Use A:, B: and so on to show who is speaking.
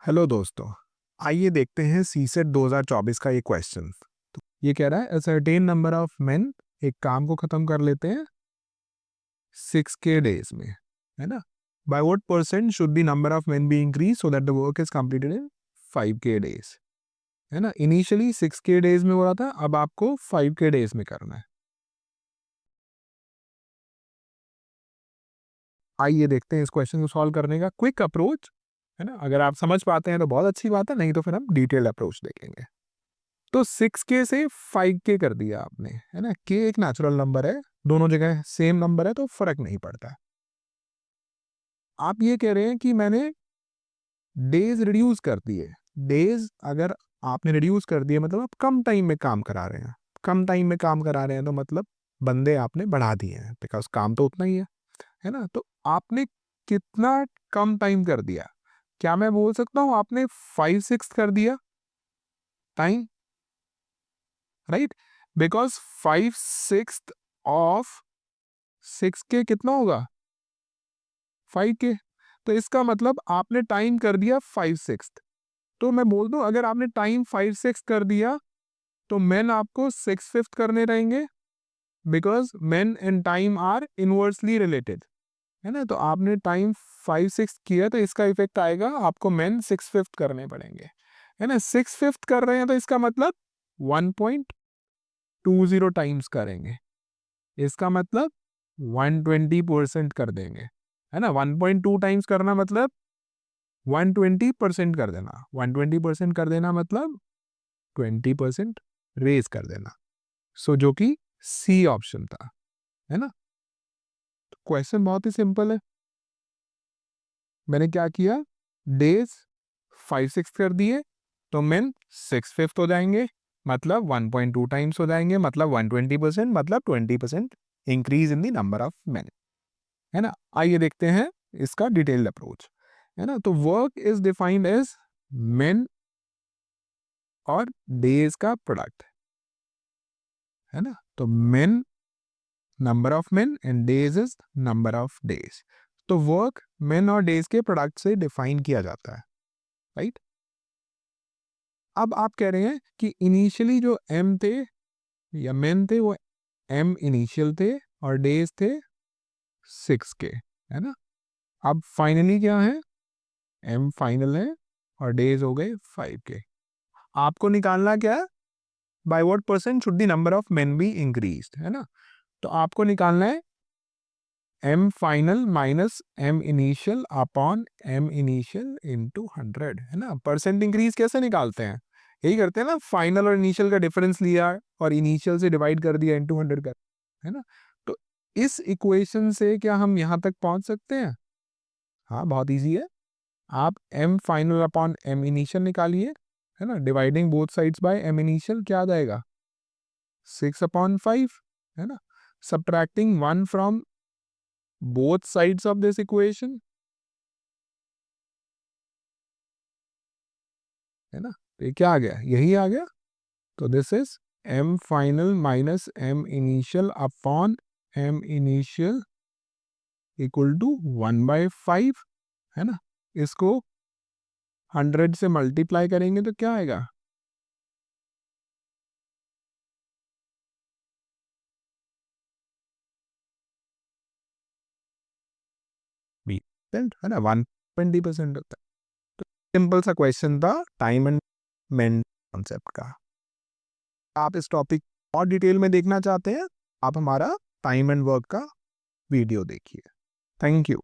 A: Hello दोस्तों, आइए देखते हैं सीसेट 2024 का ये क्वेश्चन। तो ये कह रहा है, a certain number of main एक काम को खत्म कर लेते हैं 6K डेज में, है ना। Bye what percent should the number of men be increase so that the work is completed in 5K days, है ना। इनिशियली 6K डेज में हो रहा था, अब आपको 5K डेज में करना है। आइए देखते हैं इस क्वेश्चन को सॉल्व करने का क्विक अप्रोच, है ना। अगर आप समझ पाते हैं तो बहुत अच्छी बात है, नहीं तो फिर हम डिटेल्ड अप्रोच देखेंगे। तो 6K से 5K कर दिया आपने, है ना। K एक नेचुरल नंबर है, दोनों जगह सेम नंबर है तो फर्क नहीं पड़ता। आप ये कह रहे हैं कि मैंने डेज रिड्यूस कर दिए। डेज अगर आपने रिड्यूस कर दिए मतलब आप कम टाइम में काम करा रहे हैं। कम टाइम में काम करा रहे हैं तो मतलब बंदे आपने बढ़ा दिए हैं, बिकॉज काम तो उतना ही है ना। तो आपने कितना कम टाइम कर दिया? क्या मैं बोल सकता हूँ आपने 5/6 कर दिया time, right? Because 5/6 of 6K कितना होगा? 5K। तो इसका मतलब आपने टाइम कर दिया 5/6। तो मैं बोल दूं अगर आपने टाइम 5/6 कर दिया तो मेन आपको 6/5 करने रहेंगे, because men and time are inversely related, है ना। तो आपने टाइम 5/6 किया तो इसका इफेक्ट आएगा, आपको मेन 6/5 करने पड़ेंगे, है ना। 6/5 कर रहे हैं तो इसका मतलब 1.20 टाइम्स करेंगे, इसका मतलब 120% कर देंगे, है ना। 1.2 टाइम्स करना मतलब 120% कर देना, 120% कर देना मतलब 20% रेज कर देना। सो जो कि सी ऑप्शन था, है ना। तो क्वेश्चन बहुत ही सिंपल है। मैंने क्या किया, डेज 5/6 कर दिए तो मेन 6/5 हो जाएंगे, मतलब 1.2 टाइम्स हो जाएंगे, मतलब 120%, मतलब 20% increase in the number of main, है ना। आइए देखते हैं इसका डिटेल्ड अप्रोच, है ना। तो work is defined as men और डेज का प्रोडक्ट, है ना। तो men number of men and days is number of days. तो वर्क मेन और डेज के प्रोडक्ट से डिफाइन किया जाता है, राइट। अब आप कह रहे हैं कि इनिशियली जो एम थे या मेन थे वो एम इनिशियल थे और डेज थे 6K, है ना। अब फाइनली क्या है, एम फाइनल है और डेज हो गए 5K। आपको निकालना क्या है, by what percent should the number of men be increased, है ना। तो आपको निकालना है M final minus M initial upon M initial into 100, है ना। परसेंट इंक्रीज कैसे निकालते हैं, यही करते हैं ना, फाइनल और इनिशियल का डिफरेंस लिया और इनिशियल से डिवाइड कर दिया इंटू 100 कर, है ना। तो इस इक्वेशन से क्या हम यहां तक पहुंच सकते हैं? हाँ, बहुत इजी है। आप M final upon M initial निकालिए, है ना। Dividing both sides by M initial क्या आ जाएगा, 6/5, है ना। Subtracting 1 from both sides of this equation, है ना। तो ये क्या आ गया, यही आ गया। तो this is M final minus M initial upon M initial equal to 1/5, है ना। इसको 100 से मल्टीप्लाई करेंगे तो क्या आएगा, बी, है ना, 120% होता है। तो सिंपल सा क्वेश्चन था टाइम एंड मेन कॉन्सेप्ट का। आप इस टॉपिक और डिटेल में देखना चाहते हैं, आप हमारा टाइम एंड वर्क का वीडियो देखिए। Thank you.